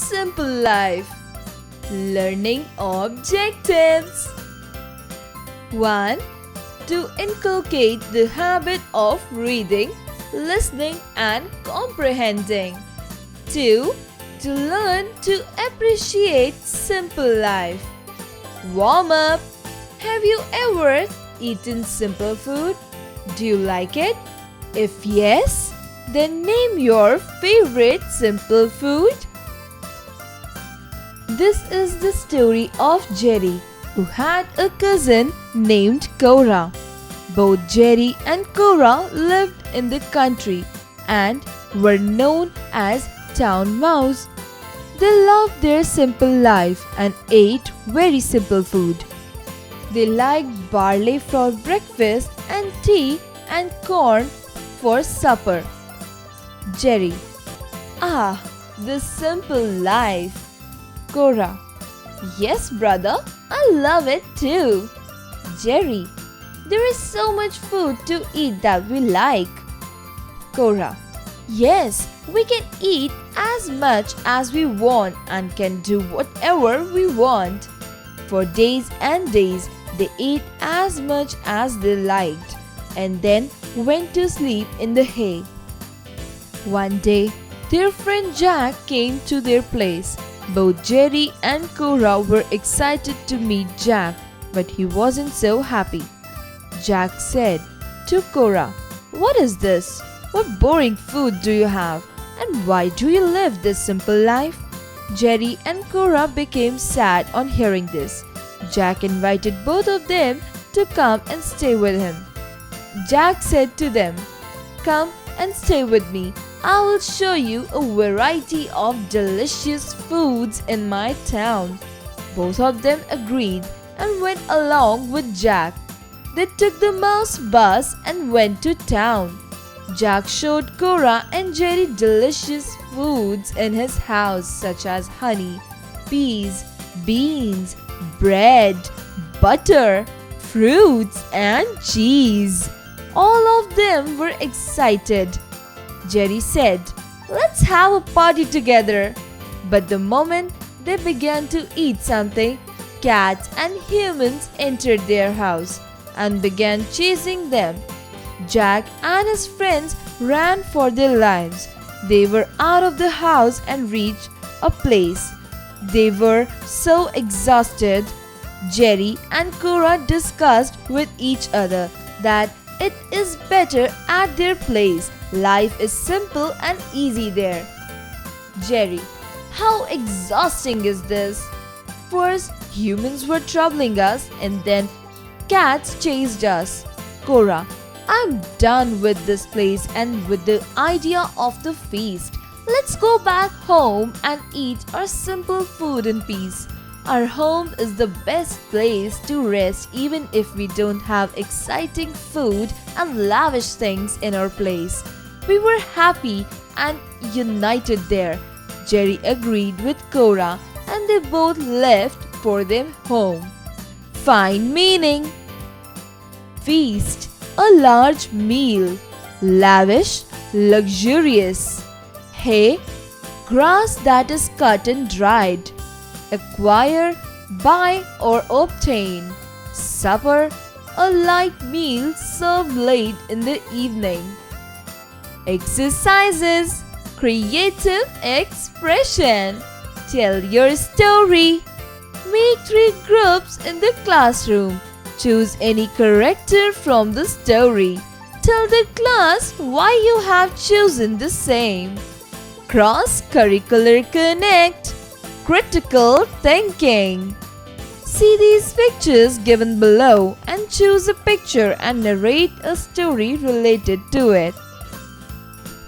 simple life. Learning objectives. 1. To inculcate the habit of reading, listening and comprehending. 2. To learn to appreciate simple life. Warm up. Have you ever eaten simple food? Do you like it? If yes, then name your favorite simple food. This is the story of Jerry, who had a cousin named Cora. Both Jerry and Cora lived in the country and were known as town mouse. They loved their simple life and ate very simple food. They liked barley for breakfast and tea and corn for supper. Jerry: Ah, the simple life. Cora: Yes, brother, I love it too. Jerry: There is so much food to eat that we like. Cora: Yes, we can eat as much as we want and can do whatever we want. For days and days, they ate as much as they liked and then went to sleep in the hay. One day, their friend Jack came to their place. Both Jerry and Cora were excited to meet Jack, but he wasn't so happy. Jack said to Cora, "What is this? What boring food do you have? And why do you live this simple life?" Jerry and Cora became sad on hearing this. Jack invited both of them to come and stay with him. Jack said to them, "Come and stay with me. I will show you a variety of delicious foods in my town." Both of them agreed and went along with Jack. They took the mouse bus and went to town. Jack showed Cora and Jerry delicious foods in his house such as honey, peas, beans, bread, butter, fruits and cheese. All of them were excited. Jerry said, "Let's have a party together." But the moment they began to eat something, cats and humans entered their house and began chasing them. Jack and his friends ran for their lives. They were out of the house and reached a place. They were so exhausted. Jerry and Cora discussed with each other that it is better at their place. Life is simple and easy there. Jerry: How exhausting is this? First, humans were troubling us and then cats chased us. Cora: I'm done with this place and with the idea of the feast. Let's go back home and eat our simple food in peace. Our home is the best place to rest even if we don't have exciting food and lavish things in our place. We were happy and united there. Jerry agreed with Cora and they both left for their home. Find meaning. Feast: a large meal. Lavish: luxurious. Hay: grass that is cut and dried. Acquire: buy or obtain. Supper: a light meal served late in the evening. Exercises: creative expression. Tell your story. Make 3 groups in the classroom. Choose any character from the story. Tell the class why you have chosen the same. Cross-curricular connect. Critical thinking. See these pictures given below and choose a picture and narrate a story related to it.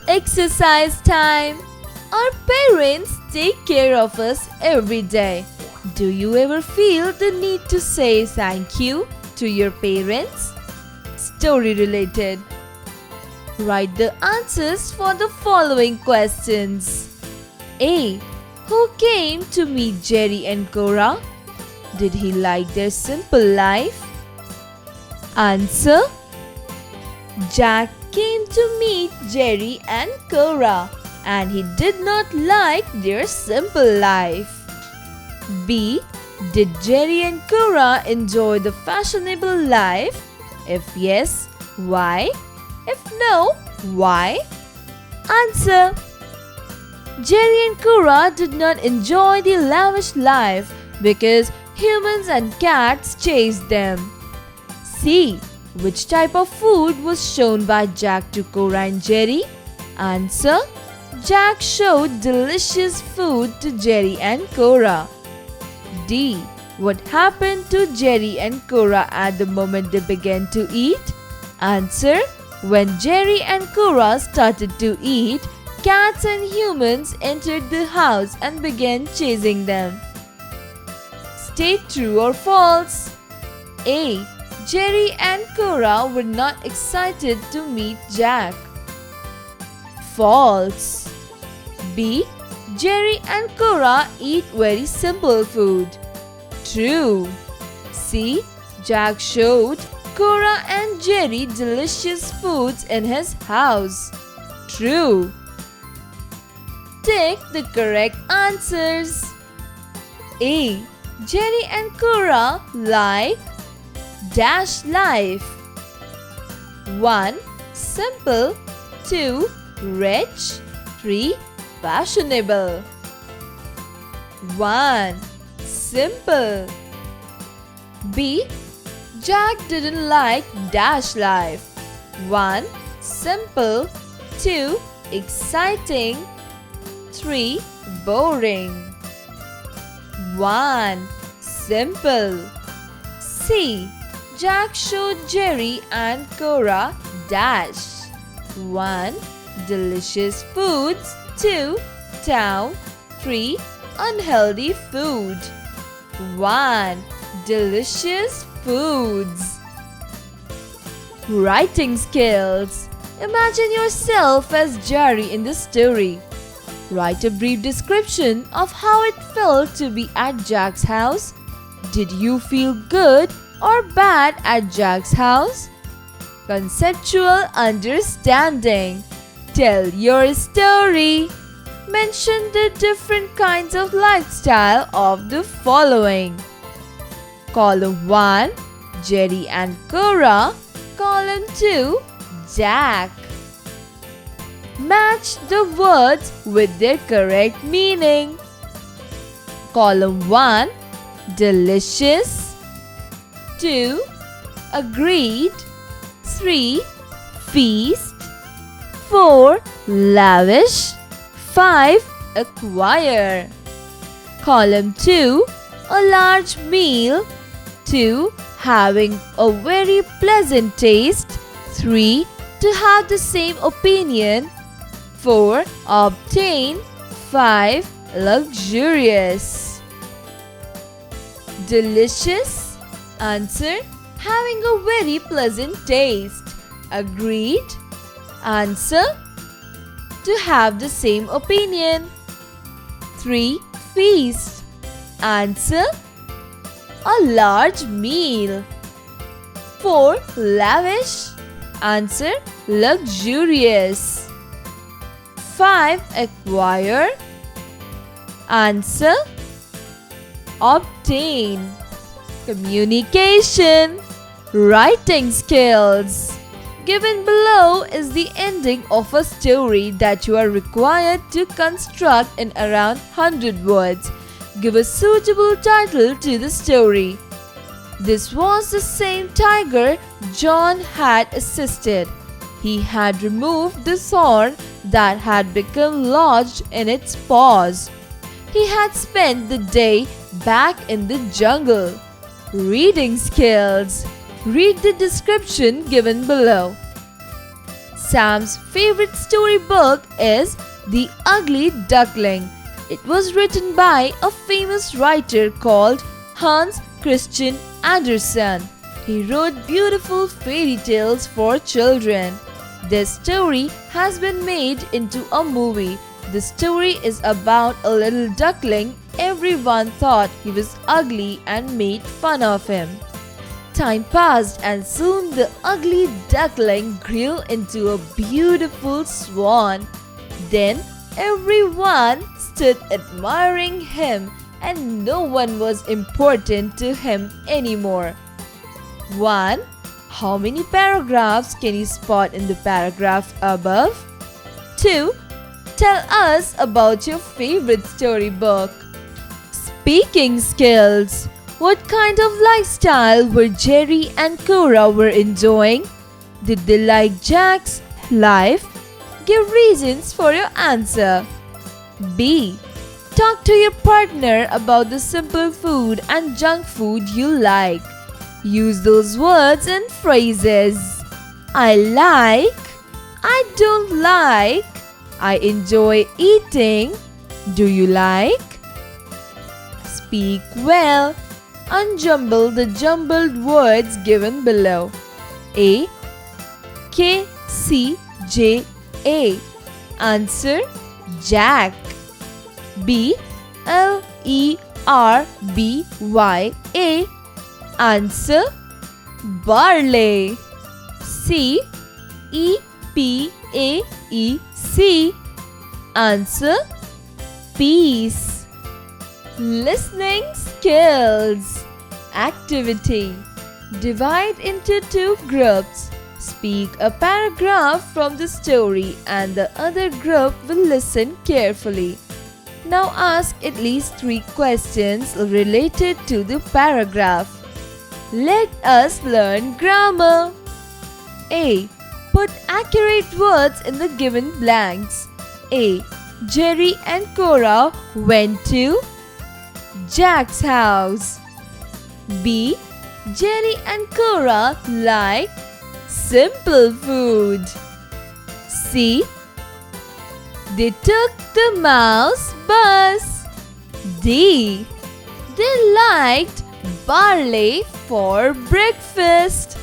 Exercise time. Our parents take care of us every day. Do you ever feel the need to say thank you to your parents? Story related. Write the answers for the following questions. A. Who came to meet Jerry and Cora? Did he like their simple life? Answer: Jack came to meet Jerry and Cora and he did not like their simple life. B. Did Jerry and Cora enjoy the fashionable life? If yes, why? If no, why? Answer. Jerry and Cora did not enjoy the lavish life because humans and cats chased them. C. Which type of food was shown by Jack to Cora and Jerry? Answer. Jack showed delicious food to Jerry and Cora. D. What happened to Jerry and Cora at the moment they began to eat? Answer. When Jerry and Cora started to eat, cats and humans entered the house and began chasing them. State true or false. A. Jerry and Cora were not excited to meet Jack. False. B. Jerry and Cora eat very simple food. True. C. Jack showed Cora and Jerry delicious foods in his house. True. Take the correct answers. A. Jerry and Cora like dash life. 1. Simple. 2. Rich. 3. Fashionable. 1. Simple. B. Jack didn't like dash life. 1. Simple. 2. Exciting. 3. Boring. 1. Simple. C. Jack showed Jerry and Cora dash. 1. Delicious foods. 2. Town. 3. Unhealthy food. 1. Delicious foods. Writing skills. Imagine yourself as Jerry in the story. Write a brief description of how it felt to be at Jack's house. Did you feel good or bad at Jack's house? Conceptual understanding. Tell your story. Mention the different kinds of lifestyle of the following. Column 1. Jerry and Cora. Column 2. Jack. Match the words with their correct meaning. Column 1. Delicious. 2. Agreed. 3. Feast. 4. Lavish. 5. Acquire. Column 2. A large meal. 2. Having a very pleasant taste. 3. To have the same opinion. 4. Obtain. 5. Luxurious. Delicious. Answer. Having a very pleasant taste. Agreed. Answer. To have the same opinion. 3. Feast. Answer. A large meal. 4. Lavish. Answer. Luxurious. 5. Acquire. Answer. Obtain. Communication. Writing skills. Given below is the ending of a story that you are required to construct in around 100 words. Give a suitable title to the story. This was the same tiger John had assisted. He had removed the thorn that had become lodged in its paws. He had spent the day back in the jungle. Reading skills. Read the description given below. Sam's favorite storybook is The Ugly Duckling. It was written by a famous writer called Hans Christian Andersen. He wrote beautiful fairy tales for children. This story has been made into a movie. The story is about a little duckling. Everyone thought he was ugly and made fun of him. Time passed and soon the ugly duckling grew into a beautiful swan. Then Everyone stood admiring him and no one was important to him anymore. 1. How many paragraphs can you spot in the paragraph above? 2. Tell us about your favorite storybook. Speaking skills. What kind of lifestyle were Jerry and Cora were enjoying? Did they like Jack's life? Give reasons for your answer. B. Talk to your partner about the simple food and junk food you like. Use those words and phrases. I like. I don't like. I enjoy eating. Do you like? Speak well. Unjumble the jumbled words given below. A. K. C. J. A. Answer: Jack. B. L. E. R. B. Y. A. Answer: barley. C. E. P. A. E. C. Answer: peace. Listening skills. Activity. Divide into 2 groups. Speak a paragraph from the story and the other group will listen carefully. Now ask at least 3 questions related to the paragraph. Let us learn grammar. A. Put accurate words in the given blanks. A. Jerry and Cora went to Jack's house. B. Jerry and Cora like simple food. C. They took the mouse bus. D. They liked barley for breakfast.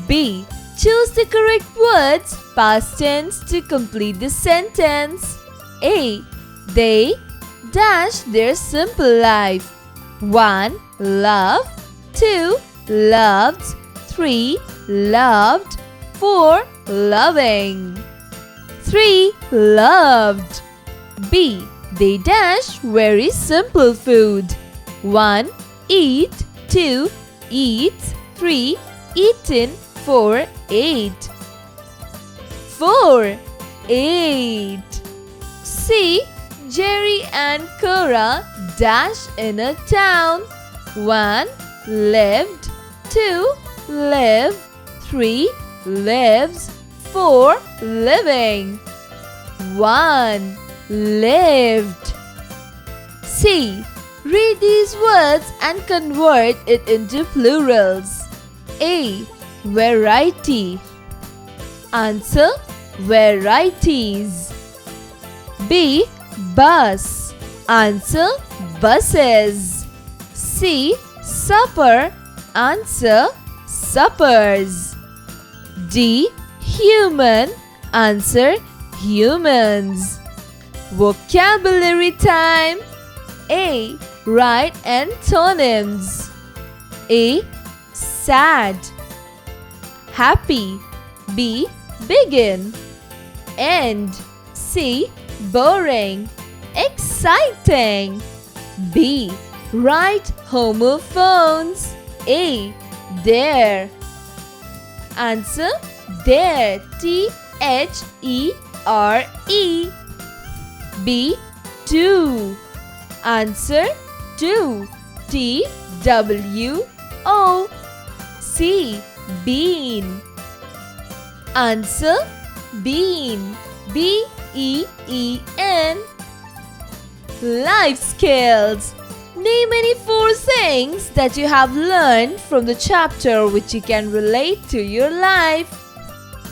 B. Choose the correct words, past tense, to complete the sentence. A. They dash their simple life. 1. Love. 2. Loved. 3. Loved. 4. Loving. 3. Loved. B. They dash very simple food. 1. Eat. 2. Eats. 3. Eaten. 4. Ate. 4. Ate. C. Jerry and Cora dash in a town. 1. Lived. 2. Live. 3. Lives. 4. Living. 1. Lived. C. Read these words and convert it into plurals. A. Variety. Answer: varieties. B. Bus. Answer: buses. C. Supper. Answer: suppers. D. Human. Answer: humans. Vocabulary time. A. Write antonyms. A. Sad. Happy. B. Begin. End. C. Boring. Exciting. B. Write homophones. A. There. Answer: there. T-H-E-R-E. B. Do. Answer: do. T-W-O. C. Bean. Answer: bean. B-E-E-N. Life skills. Name any 4 things that you have learned from the chapter which you can relate to your life.